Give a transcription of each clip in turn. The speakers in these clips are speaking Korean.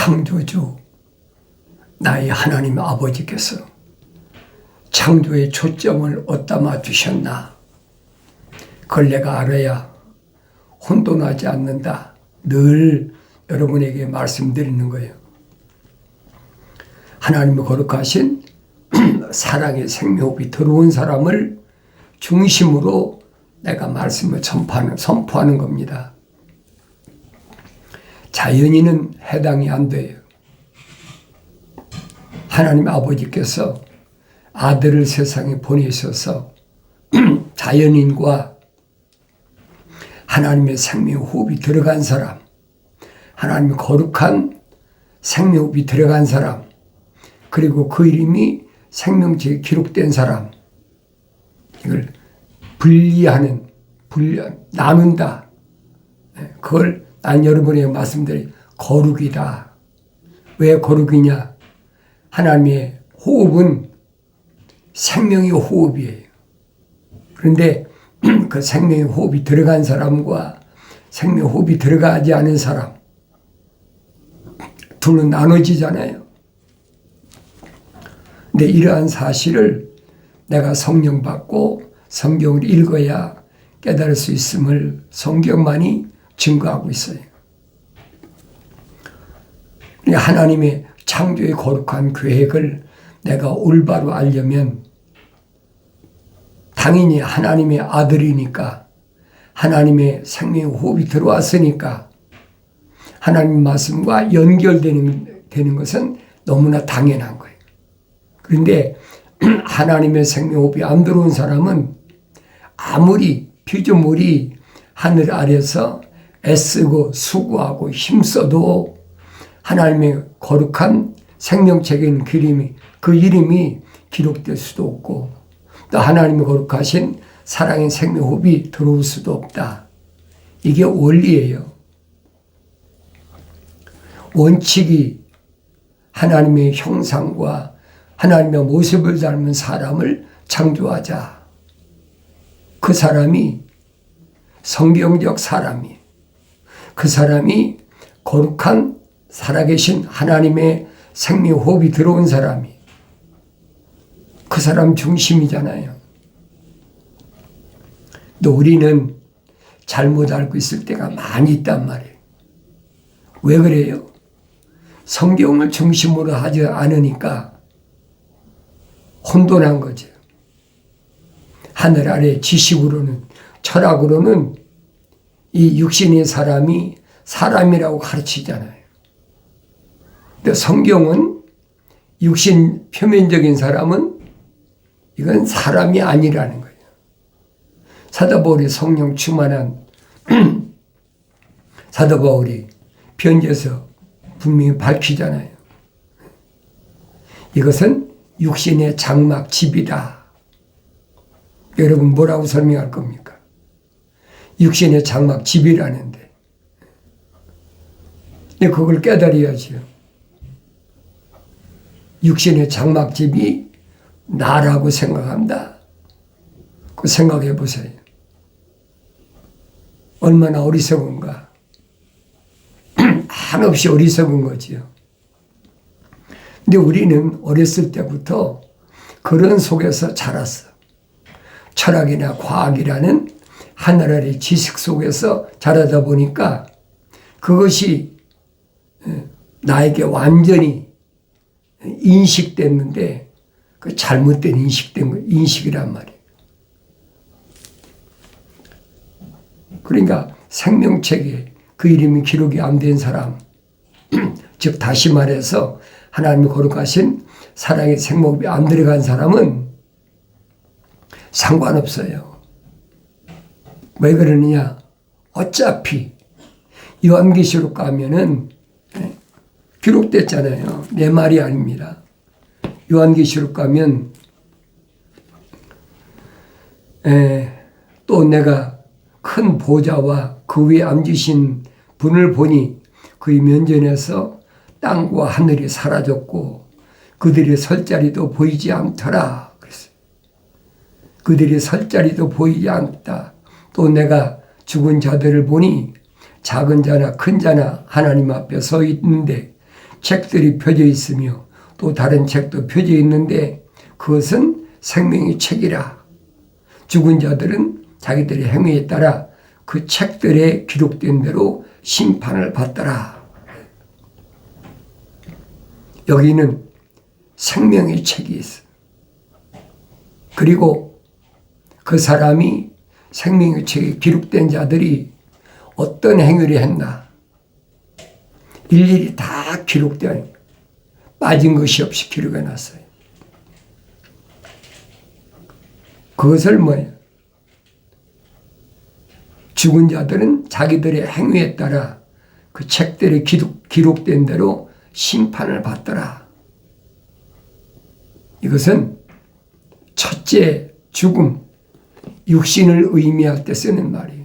창조주 나의 하나님 아버지께서 창조의 초점을 어디다 맞추셨나? 그걸 내가 알아야 혼돈하지 않는다. 늘 여러분에게 말씀드리는 거예요. 하나님의 거룩하신 사랑의 생명호흡이 들어온 사람을 중심으로 내가 말씀을 선포하는 겁니다. 자연인은 해당이 안 돼요. 하나님 아버지께서 아들을 세상에 보내셔서 자연인과 하나님의 생명호흡이 들어간 사람, 하나님의 거룩한 생명호흡이 들어간 사람, 그리고 그 이름이 생명책에 기록된 사람, 이걸 나눈다. 그걸 난 여러분에게 말씀드린 거룩이다. 왜 거룩이냐? 하나님의 호흡은 생명의 호흡이에요. 그런데 그 생명의 호흡이 들어간 사람과 생명의 호흡이 들어가지 않은 사람, 둘은 나눠지잖아요. 근데 이러한 사실을 내가 성령 받고 성경을 읽어야 깨달을 수 있음을 성경만이 증거하고 있어요. 하나님의 창조의 거룩한 계획을 내가 올바로 알려면 당연히 하나님의 아들이니까, 하나님의 생명의 호흡이 들어왔으니까 하나님 말씀과 연결되는 것은 너무나 당연한 거예요. 그런데 하나님의 생명호흡이 안 들어온 사람은 아무리 피조물이 하늘 아래서 애쓰고 수고하고 힘써도 하나님의 거룩한 생명책인 그 이름이 기록될 수도 없고, 또 하나님의 거룩하신 사랑의 생명호흡이 들어올 수도 없다. 이게 원리예요. 원칙이 하나님의 형상과 하나님의 모습을 닮은 사람을 창조하자. 그 사람이 성경적 사람이에요. 그 사람이 거룩한 살아계신 하나님의 생명호흡이 들어온 사람이, 그 사람 중심이잖아요. 또 우리는 잘못 알고 있을 때가 많이 있단 말이에요. 왜 그래요? 성경을 중심으로 하지 않으니까 혼돈한 거죠. 하늘 아래 지식으로는, 철학으로는 이 육신의 사람이 사람이라고 가르치잖아요. 근데 성경은 육신 표면적인 사람은 이건 사람이 아니라는 거예요. 사도 바울이 성령 충만한 사도 바울이 편지에서 분명히 밝히잖아요. 이것은 육신의 장막 집이다. 여러분 뭐라고 설명할 겁니까? 육신의 장막 집이라는데. 근데 그걸 깨달아야지요. 육신의 장막 집이 나라고 생각한다. 그 생각해 보세요. 얼마나 어리석은가. 한없이 어리석은 거지요. 근데 우리는 어렸을 때부터 그런 속에서 자랐어. 철학이나 과학이라는 하늘 아래 지식 속에서 자라다 보니까 그것이 나에게 완전히 인식됐는데 그 잘못된 인식이란 말이에요. 그러니까 생명책에 그 이름이 기록이 안 된 사람, 즉 다시 말해서 하나님이 거룩하신 사랑의 생명호흡이 안 들어간 사람은 상관없어요. 왜 그러느냐? 어차피 요한계시록 가면은 기록됐잖아요. 내 말이 아닙니다. 요한계시록 가면 또 내가 큰 보좌와 그 위에 앉으신 분을 보니 그의 면전에서 땅과 하늘이 사라졌고 그들의 설 자리도 보이지 않더라. 그랬어요. 그들의 설 자리도 보이지 않다. 또 내가 죽은 자들을 보니 작은 자나 큰 자나 하나님 앞에 서 있는데 책들이 펴져 있으며 또 다른 책도 펴져 있는데 그것은 생명의 책이라. 죽은 자들은 자기들의 행위에 따라 그 책들에 기록된 대로 심판을 받더라. 여기는 생명의 책이 있어. 그리고 그 사람이 생명의 책에 기록된 자들이 어떤 행위를 했나 일일이 다 기록되어 빠진 것이 없이 기록해 놨어요. 그것을 뭐예요? 죽은 자들은 자기들의 행위에 따라 그 책들에 기록된 대로 심판을 받더라. 이것은 첫째 죽음, 육신을 의미할 때 쓰는 말이에요.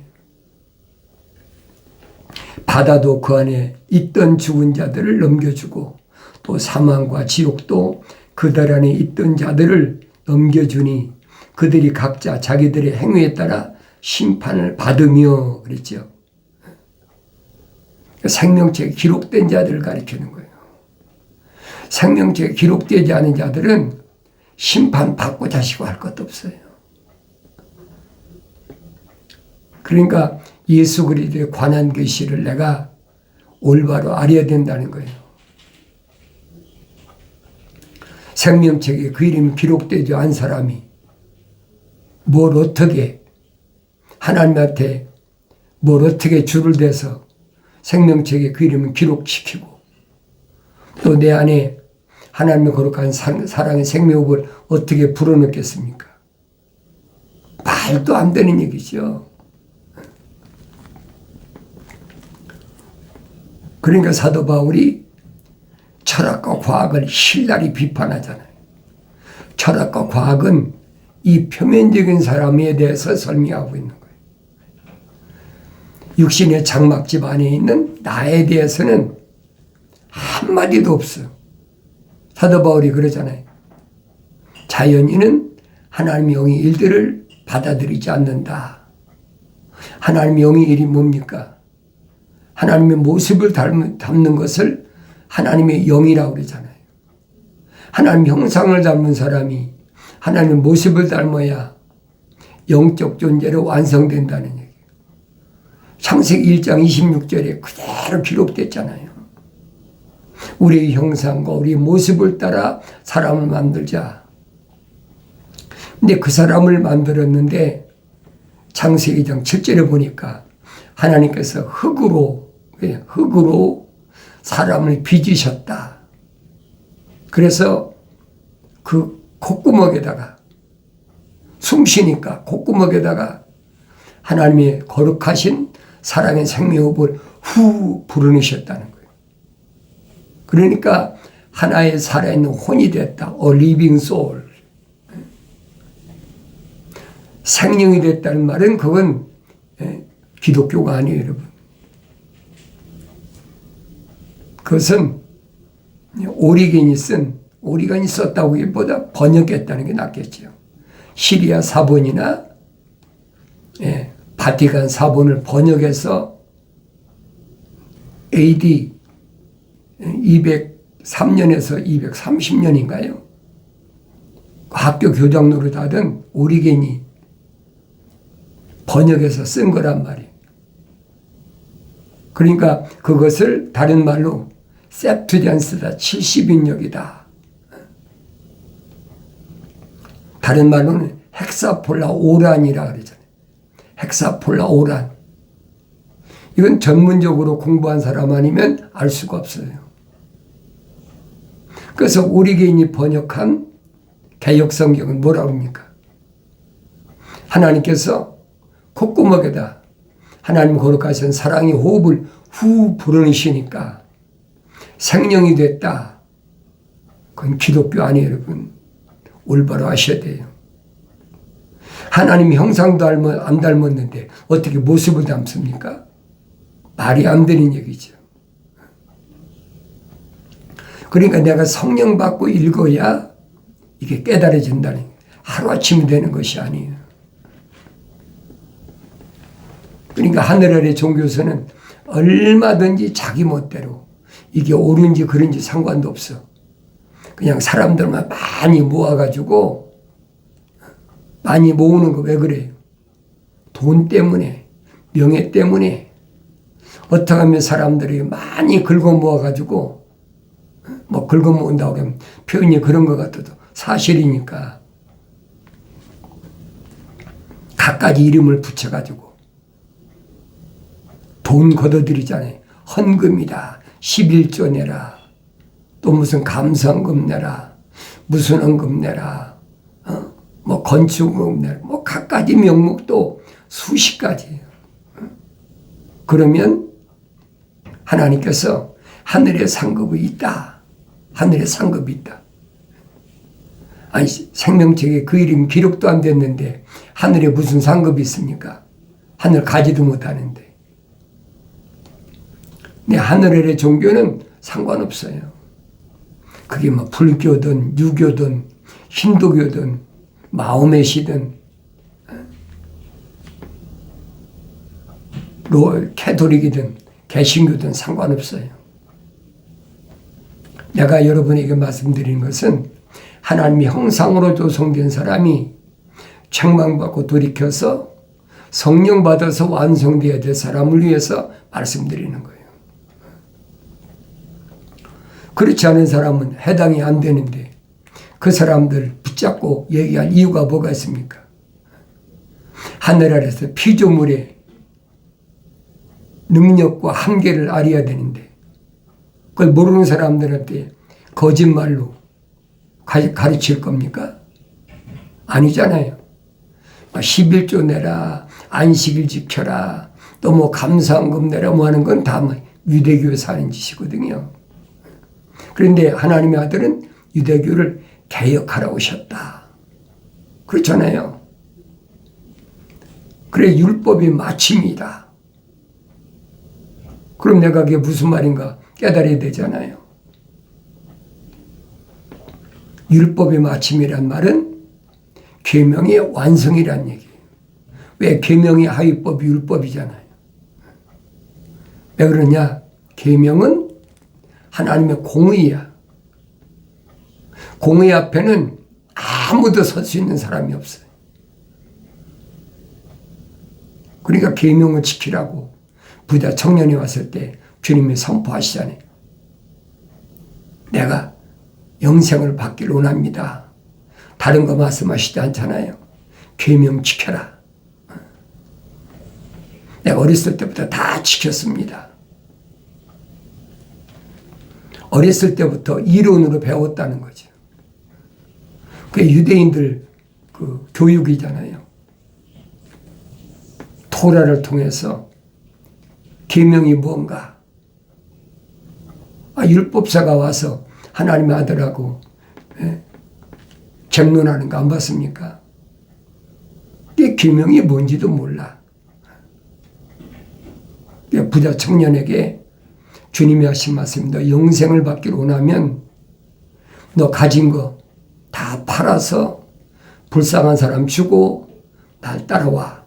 바다도 그 안에 있던 죽은 자들을 넘겨주고 또 사망과 지옥도 그들 안에 있던 자들을 넘겨주니 그들이 각자 자기들의 행위에 따라 심판을 받으며 그랬죠. 생명책에 기록된 자들을 가리키는 거예요. 생명책에 기록되지 않은 자들은 심판받고 자시고 할 것도 없어요. 그러니까 예수 그리스도의 관한 계시를 내가 올바로 알아야 된다는 거예요. 생명책에 그 이름이 기록되지 않은 사람이 뭘 어떻게 하나님한테 뭘 어떻게 줄을 대서 생명책에 그 이름을 기록시키고 또 내 안에 하나님의 거룩한 사랑의 생명을 어떻게 불어넣겠습니까? 말도 안 되는 얘기죠. 그러니까 사도 바울이 철학과 과학을 힐날이 비판하잖아요. 철학과 과학은 이 표면적인 사람에 대해서 설명하고 있는 거예요. 육신의 장막집 안에 있는 나에 대해서는 한마디도 없어요. 사도 바울이 그러잖아요. 자연인은 하나님의 영의 일들을 받아들이지 않는다. 하나님의 영의 일이 뭡니까? 하나님의 모습을 담는 것을 하나님의 영이라고 그러잖아요. 하나님의 형상을 닮은 사람이 하나님의 모습을 닮아야 영적 존재로 완성된다는 얘기예요. 창세기 1장 26절에 그대로 기록됐잖아요. 우리의 형상과 우리의 모습을 따라 사람을 만들자. 근데 그 사람을 만들었는데 창세기 2장 7절에 보니까 하나님께서 흙으로 사람을 빚으셨다. 그래서 그 콧구멍에다가 숨 쉬니까 콧구멍에다가 하나님의 거룩하신 사랑의 생명호흡을 후 불어넣으셨다는 거예요. 그러니까 하나의 살아있는 혼이 됐다. A living soul. 생명이 됐다는 말은 그건 기독교가 아니에요, 여러분. 그것은 오리겐이 썼다고 하기보다 번역했다는 게 낫겠죠. 시리아 사본이나 바티칸 사본을 번역해서 AD 203년에서 230년인가요? 학교 교장 노릇하던 오리겐이 번역해서 쓴 거란 말이에요. 그러니까 그것을 다른 말로 셉투젠스다, 70인역이다. 다른 말로는 헥사폴라 오란이라 그러잖아요. 헥사폴라 오란. 이건 전문적으로 공부한 사람 아니면 알 수가 없어요. 그래서 오리겐이 번역한 개역성경은 뭐라고 합니까? 하나님께서 콧구멍에다 하나님 거룩하신 사랑의 호흡을 후 불어넣으시니까 생명이 됐다. 그건 기독교 아니에요, 여러분. 올바로 아셔야 돼요. 하나님 형상도 안 닮았는데 어떻게 모습을 닮습니까? 말이 안 되는 얘기죠. 그러니까 내가 성령 받고 읽어야 이게 깨달아진다는 거예요. 하루아침에 되는 것이 아니에요. 그러니까 하늘 아래 종교서는 얼마든지 자기 멋대로 이게 옳은지 그른지 상관도 없어. 그냥 사람들만 많이 모아가지고 많이 모으는 거 왜 그래요? 돈 때문에, 명예 때문에. 어떻게 하면 사람들이 많이 긁어 모아가지고 뭐 긁어 모은다고 하면 표현이 그런 것 같아도 사실이니까 갖가지 이름을 붙여가지고 돈 걷어들이잖아요. 헌금이다. 11조 내라. 또 무슨 감사헌금 내라. 무슨 헌금 내라. 뭐 건축헌금 내라. 뭐 갖가지 명목도 수십 가지예요. 그러면 하나님께서 하늘에 상급이 있다. 하늘에 상급이 있다. 아니 생명책에 그 이름 기록도 안 됐는데 하늘에 무슨 상급이 있습니까? 하늘 가지도 못하는데. 네, 하늘의 종교는 상관없어요. 그게 뭐 불교든 유교든 힌두교든 마호메시든 캐톨릭이든 개신교든 상관없어요. 내가 여러분에게 말씀드리는 것은 하나님의 형상으로 조성된 사람이 책망받고 돌이켜서 성령 받아서 완성되어야 될 사람을 위해서 말씀드리는 거예요. 그렇지 않은 사람은 해당이 안 되는데 그 사람들 붙잡고 얘기할 이유가 뭐가 있습니까? 하늘 아래서 피조물의 능력과 한계를 알아야 되는데 그걸 모르는 사람들한테 거짓말로 가르칠 겁니까? 아니잖아요. 11조 내라, 안식일 지켜라, 또 뭐 감사헌금 내라 뭐 하는 건 다 유대교에서 하는 짓이거든요. 그런데 하나님의 아들은 유대교를 개혁하러 오셨다. 그렇잖아요. 그래 율법이 마침이다. 그럼 내가 그게 무슨 말인가 깨달아야 되잖아요. 율법의 마침이란 말은 계명의 완성이란 얘기예요. 왜 계명의 하위법이 율법이잖아요. 왜 그러냐? 계명은 하나님의 공의야. 공의 앞에는 아무도 설 수 있는 사람이 없어요. 그러니까 계명을 지키라고 부자 청년이 왔을 때 주님이 선포하시잖아요. 내가 영생을 받기를 원합니다. 다른 거 말씀하시지 않잖아요. 계명 지켜라. 내가 어렸을 때부터 다 지켰습니다. 어렸을 때부터 이론으로 배웠다는 거죠. 그게 유대인들 그 교육이잖아요. 토라를 통해서 계명이 뭔가. 율법사가 와서 하나님의 아들하고 쟁론하는 거 안 봤습니까? 그 계명이 뭔지도 몰라. 부자 청년에게 주님이 하신 말씀입니다. 영생을 받기를 원하면 너 가진 거 다 팔아서 불쌍한 사람 주고 날 따라와.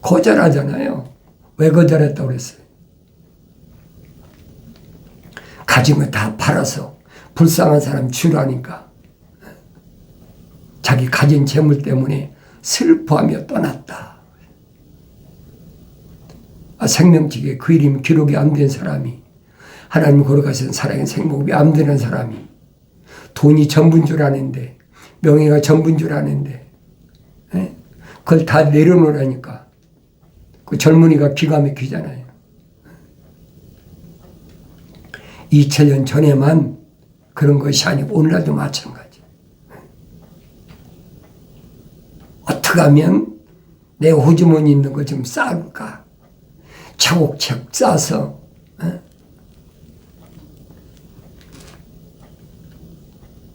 거절하잖아요. 왜 거절했다고 그랬어요? 가진 거 다 팔아서 불쌍한 사람 주라니까. 자기 가진 재물 때문에 슬퍼하며 떠났다. 생명책에 그 이름 기록이 안 된 사람이, 하나님 걸어가신 사랑의 생목이 안 되는 사람이, 돈이 전부인 줄 아는데, 명예가 전부인 줄 아는데, 그걸 다 내려놓으라니까. 그 젊은이가 기가 막히잖아요. 2000년 전에만 그런 것이 아니고 오늘날도 마찬가지. 어떻게 하면 내 호주머니 있는 거 좀 쌓을까? 차곡차곡 쌓아서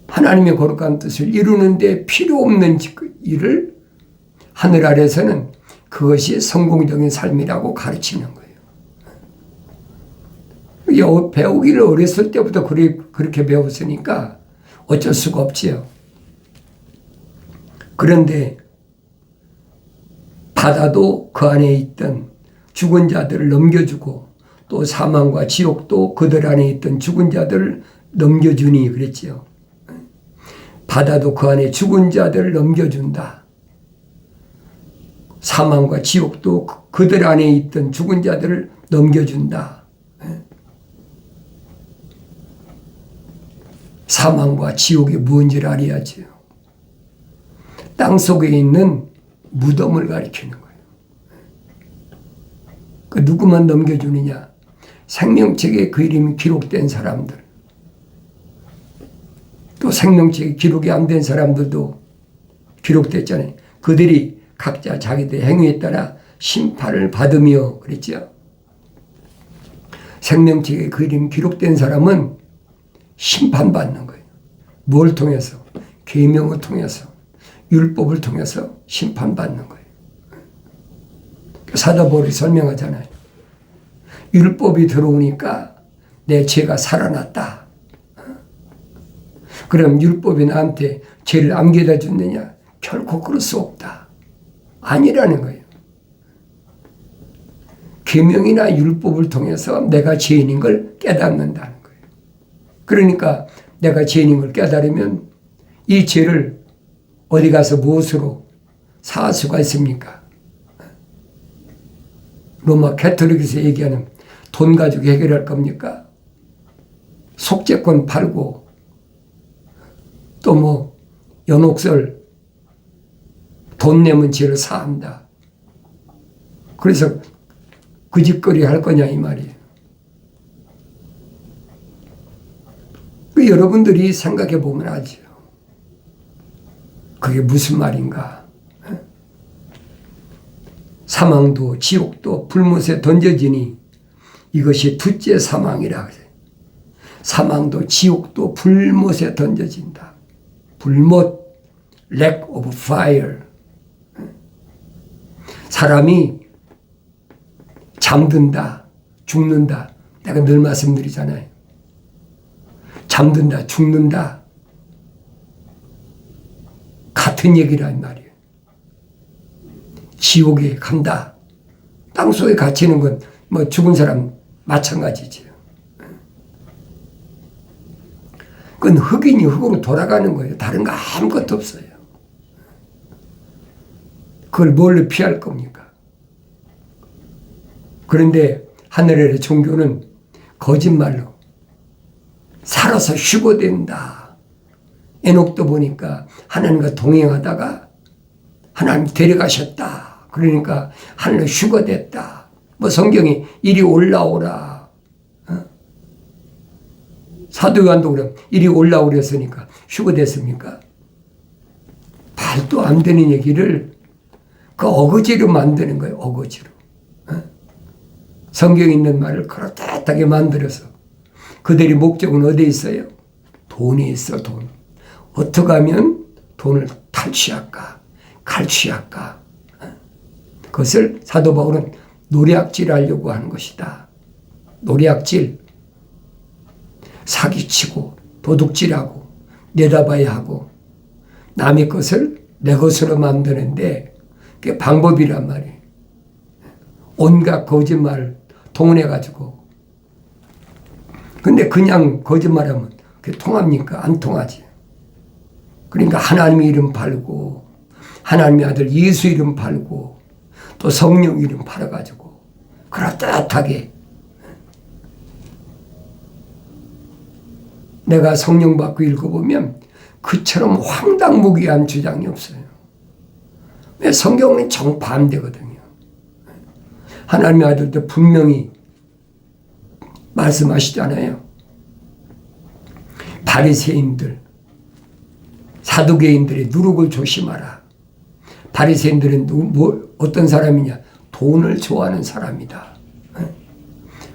하나님의 거룩한 뜻을 이루는데 필요 없는 일을 하늘 아래서는 그것이 성공적인 삶이라고 가르치는 거예요. 배우기를 어렸을 때부터 그렇게 배웠으니까 어쩔 수가 없지요. 그런데 바다도 그 안에 있던 죽은 자들을 넘겨주고 또 사망과 지옥도 그들 안에 있던 죽은 자들을 넘겨주니 그랬지요. 바다도 그 안에 죽은 자들을 넘겨준다. 사망과 지옥도 그들 안에 있던 죽은 자들을 넘겨준다. 사망과 지옥이 뭔지를 알아야지요. 땅 속에 있는 무덤을 가리키는 거예요. 그 누구만 넘겨주느냐? 생명책에 그 이름이 기록된 사람들. 또 생명책에 기록이 안 된 사람들도 기록됐잖아요. 그들이 각자 자기들의 행위에 따라 심판을 받으며 그랬죠. 생명책에 그 이름이 기록된 사람은 심판받는 거예요. 뭘 통해서? 계명을 통해서, 율법을 통해서 심판받는 거예요. 사도 바울이 설명하잖아요. 율법이 들어오니까 내 죄가 살아났다. 그럼 율법이 나한테 죄를 안겨다 줬느냐? 결코 그럴 수 없다. 아니라는 거예요. 계명이나 율법을 통해서 내가 죄인인 걸 깨닫는다는 거예요. 그러니까 내가 죄인인 걸 깨달으면 이 죄를 어디 가서 무엇으로 사할 수가 있습니까? 로마 가톨릭에서 얘기하는 돈 가지고 해결할 겁니까? 속죄권 팔고 또 뭐 연옥설 돈 내면 죄를 사한다. 그래서 그 짓거리 할 거냐 이 말이에요. 그 여러분들이 생각해 보면 알죠. 그게 무슨 말인가? 사망도 지옥도 불못에 던져지니 이것이 둘째 사망이라 그래요. 사망도 지옥도 불못에 던져진다. 불못, lack of fire. 사람이 잠든다, 죽는다. 내가 늘 말씀드리잖아요. 잠든다, 죽는다. 같은 얘기란 말이에요. 지옥에 간다. 땅속에 갇히는 건 뭐 죽은 사람 마찬가지죠. 그건 흑인이 흑으로 돌아가는 거예요. 다른 거 아무것도 없어요. 그걸 뭘로 피할 겁니까? 그런데 하늘의 종교는 거짓말로 살아서 휴거된다. 에녹도 보니까 하나님과 동행하다가 하나님 데려가셨다. 그러니까 하늘로 휴거됐다. 뭐 성경이 이리 올라오라. 사도 요한도 그럼 이리 올라오려 했으니까 휴거됐습니까? 말도 안 되는 얘기를 그 어거지로 만드는 거예요. 어거지로. 성경에 있는 말을 그럴듯하게 만들어서 그들의 목적은 어디에 있어요? 돈에 있어. 돈. 어떻게 하면 돈을 탈취할까? 갈취할까? 그것을 사도 바울은 노략질하려고 하는 것이다. 노략질. 사기치고 도둑질하고 내다봐야 하고 남의 것을 내 것으로 만드는데 그게 방법이란 말이에요. 온갖 거짓말 동원해가지고. 근데 그냥 거짓말하면 그게 통합니까? 안 통하지. 그러니까 하나님의 이름 팔고 하나님의 아들 예수 이름 팔고 또 성령 이름 팔아가지고 그럴듯하게 내가 성령 받고 읽어보면 그처럼 황당무계한 주장이 없어요. 왜 성경은 정반대거든요. 하나님의 아들도 분명히 말씀하시잖아요. 바리새인들, 사두개인들의 누룩을 조심하라. 바리새인들은 어떤 사람이냐? 돈을 좋아하는 사람이다.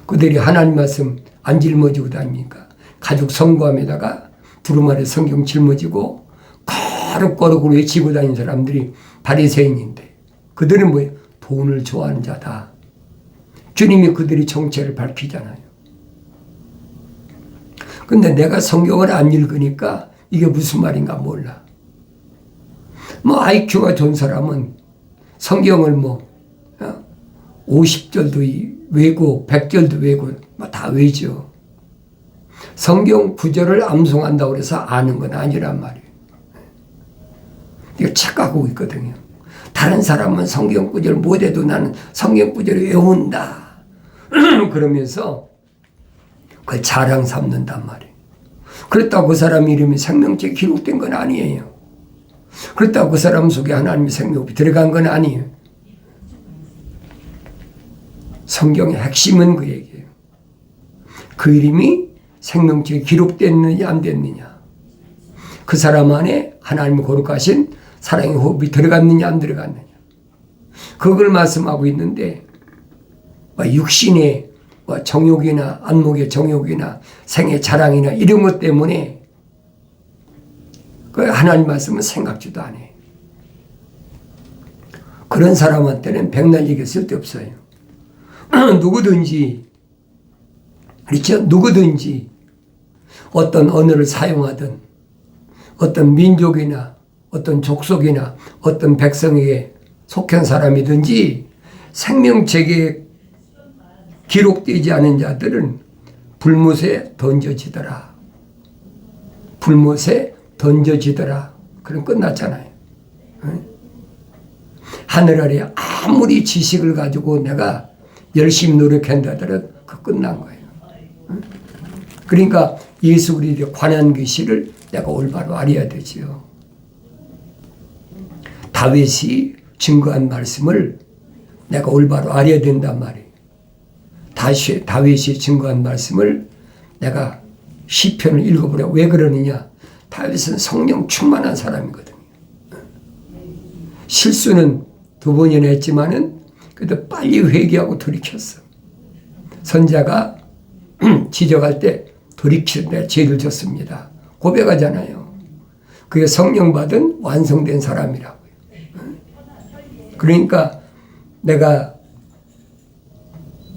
그들이 하나님 말씀 안 짊어지고 다닙니까? 가죽 성구함에다가 두루마리 성경 짊어지고 거룩거룩 외치고 다니는 사람들이 바리새인인데 그들은 뭐예요? 돈을 좋아하는 자다. 주님이 그들이 정체를 밝히잖아요. 근데 내가 성경을 안 읽으니까 이게 무슨 말인가 몰라. 뭐 IQ가 좋은 사람은 성경을 50절도 외고, 백절도 외고, 다 외죠. 성경 구절을 암송한다고 해서 아는 건 아니란 말이에요. 이거 착각하고 있거든요. 다른 사람은 성경 구절 못해도 나는 성경 구절을 외운다. 그러면서 그걸 자랑 삼는단 말이에요. 그렇다고 그 사람 이름이 생명책에 기록된 건 아니에요. 그렇다고 그 사람 속에 하나님의 생명이 들어간 건 아니에요. 성경의 핵심은 그 얘기예요. 그 이름이 생명책에 기록됐느냐 안 됐느냐, 그 사람 안에 하나님의 거룩하신 사랑의 호흡이 들어갔느냐 안 들어갔느냐, 그걸 말씀하고 있는데 육신의 정욕이나 안목의 정욕이나 생의 자랑이나 이런 것 때문에 그 하나님 말씀은 생각지도 안 해요. 그런 사람한테는 백날 얘기 쓸데없어요. 누구든지, 그렇죠? 누구든지 어떤 언어를 사용하든 어떤 민족이나 어떤 족속이나 어떤 백성에게 속한 사람이든지 생명책에 기록되지 않은 자들은 불못에 던져지더라. 불못에 던져지더라. 그럼 끝났잖아요. 하늘 아래 아무리 지식을 가지고 내가 열심히 노력한다 하더라도 그 끝난 거예요. 그러니까 예수 그리스도에 관한 계시를 내가 올바로 알아야 되지요. 다윗이 증거한 말씀을 내가 올바로 알아야 된단 말이에요. 다윗이 증거한 말씀을 내가 시편을 읽어보려. 왜 그러느냐? 다윗은 성령 충만한 사람이거든요. 실수는 2번이나 했지만은 그래도 빨리 회개하고 돌이켰어. 선자가 지적할 때 돌이키는데 죄를 졌습니다. 고백하잖아요. 그게 성령 받은 완성된 사람이라고요. 그러니까 내가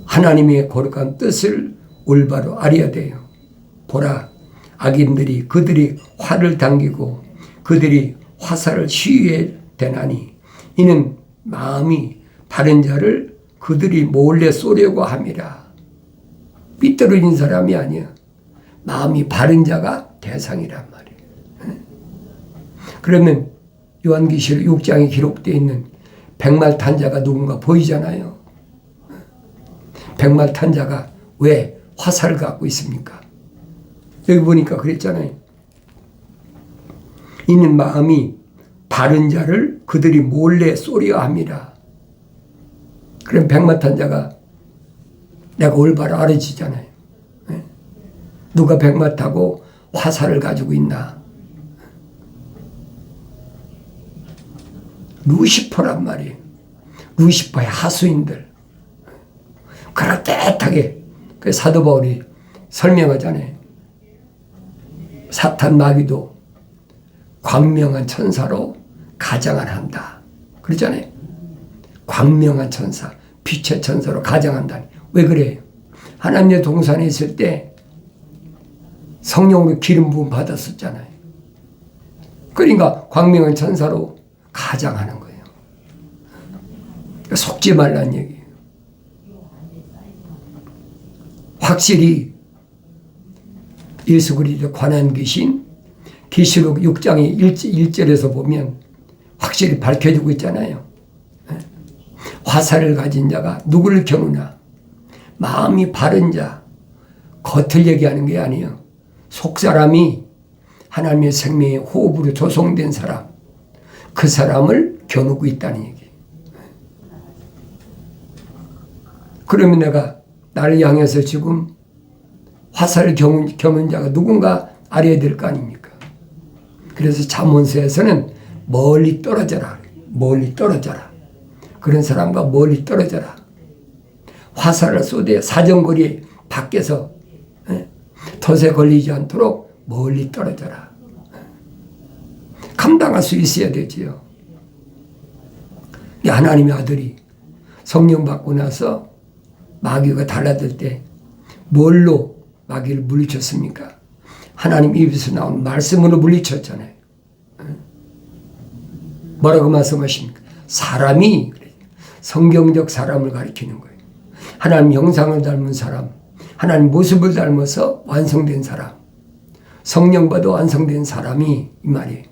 하나님의 거룩한 뜻을 올바로 알아야 돼요. 보라, 악인들이 그들이 활을 당기고 그들이 화살을 시위해 대나니 이는 마음이 바른 자를 그들이 몰래 쏘려고 함이라. 삐뚤어진 사람이 아니야. 마음이 바른 자가 대상이란 말이에요. 그러면 요한계시록 6장에 기록되어 있는 백말탄자가 누군가 보이잖아요. 백말탄자가 왜 화살을 갖고 있습니까? 여기 보니까 그랬잖아요. 이는 마음이 바른 자를 그들이 몰래 쏘려 함이라. 그럼 백마탄자가 내가 올바로 알아지잖아요. 누가 백마 타고 화살을 가지고 있나? 루시퍼란 말이에요. 루시퍼의 하수인들. 그럴듯하게 그 사도 바울이 설명하잖아요. 사탄 마귀도 광명한 천사로 가장을 한다. 그러잖아요. 광명한 천사, 빛의 천사로 가장한다니. 왜 그래요? 하나님의 동산에 있을 때 성령으로 기름 부음 받았었잖아요. 그러니까 광명한 천사로 가장하는 거예요. 속지 말란 얘기예요. 확실히 예수 그리스도에 관한 계신 계시록 6장의 1절에서 보면 확실히 밝혀지고 있잖아요. 화살을 가진 자가 누구를 겨누나? 마음이 바른 자, 겉을 얘기하는 게 아니에요. 속사람이 하나님의 생명의 호흡으로 조성된 사람, 그 사람을 겨누고 있다는 얘기예요. 그러면 내가 나를 향해서 지금 화살을 겨눈 자가 누군가 알아야 될 거 아닙니까? 그래서 잠언서에서는 멀리 떨어져라. 멀리 떨어져라. 그런 사람과 멀리 떨어져라. 화살을 쏘되 사정거리 밖에서 덫에 걸리지 않도록 멀리 떨어져라. 감당할 수 있어야 되지요. 하나님의 아들이 성령 받고 나서 마귀가 달라들 때 뭘로 마귀를 물리쳤습니까? 하나님 입에서 나온 말씀으로 물리쳤잖아요. 뭐라고 말씀하십니까? 사람이 성경적 사람을 가리키는 거예요. 하나님 형상을 닮은 사람, 하나님 모습을 닮아서 완성된 사람, 성령 받아 완성된 사람이 이 말이에요.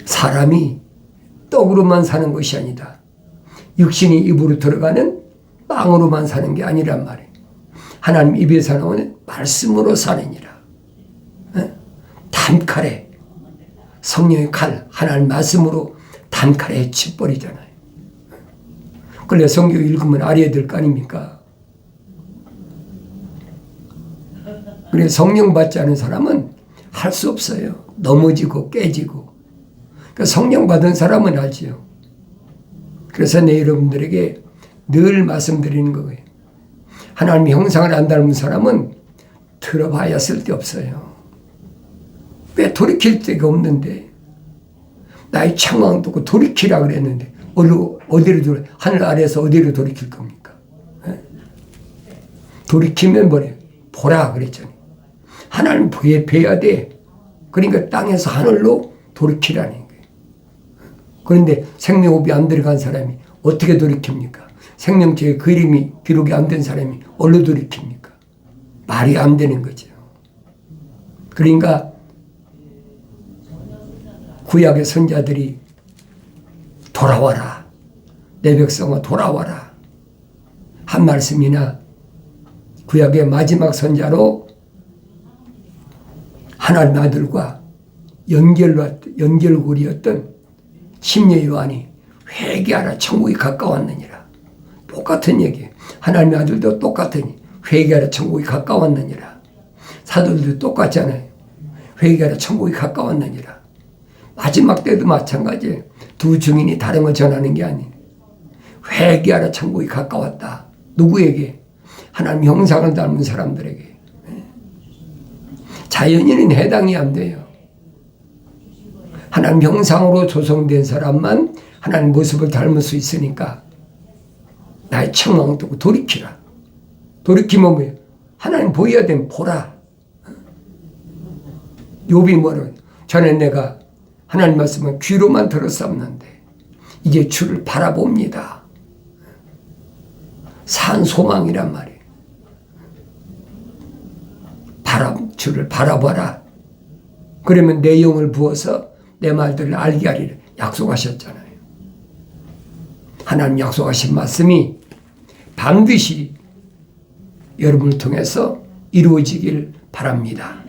사람이 떡으로만 사는 것이 아니다. 육신이 입으로 들어가는 빵으로만 사는 게 아니란 말이에요. 하나님 입에서 나오는 말씀으로 사느니라. 단칼에 성령의 칼, 하나님 말씀으로 단칼에 치버리잖아요. 그래 성경 읽으면 알아야 될 거 아닙니까? 그래 성령 받지 않은 사람은 할 수 없어요. 넘어지고 깨지고. 그러니까 성령 받은 사람은 알지요. 그래서 내 여러분들에게 늘 말씀드리는 거예요. 하나님의 형상을 안 닮은 사람은 들어봐야 쓸데없어요. 왜 돌이킬 데가 없는데, 나의 창망 듣고 돌이키라 그랬는데 어디로 돌아? 하늘 아래에서 어디로 돌이킬 겁니까? 돌이키면 뭐래요? 보라 그랬잖아요. 하나님 뵈야 돼. 그러니까 땅에서 하늘로 돌이키라는 거예요. 그런데 생명호흡이 안 들어간 사람이 어떻게 돌이킵니까? 생명체의 그림이 기록이 안 된 사람이 어디로 돌이킵니까? 말이 안 되는 거죠. 그러니까 구약의 선자들이 돌아와라. 내 백성아 돌아와라. 한 말씀이나 구약의 마지막 선자로 하나님 아들과 연결고리였던 심려 요한이 회개하라 천국이 가까웠느니라. 똑같은 얘기예요. 하나님의 아들도 똑같으니 회개하라 천국이 가까웠느니라. 사도들도 똑같잖아요. 회개하라 천국이 가까웠느니라. 마지막 때도 마찬가지예요. 두 증인이 다른 걸 전하는 게 아니에요. 회개하라 천국이 가까웠다. 누구에게? 하나님 형상을 닮은 사람들에게. 자연인은 해당이 안 돼요. 하나님 형상으로 조성된 사람만 하나님 모습을 닮을 수 있으니까 나의 청망을 두고 돌이키라. 돌이키면 뭐예요? 하나님 보여야 되면 보라. 욥이 뭐라고? 전에 내가 하나님 말씀은 귀로만 들었었는데 이제 주를 바라봅니다. 산 소망이란 말이에요. 주를 바라봐라. 그러면 내 영을 부어서 내 말들을 알게 하리라 약속하셨잖아요. 하나님 약속하신 말씀이 반드시 여러분을 통해서 이루어지길 바랍니다.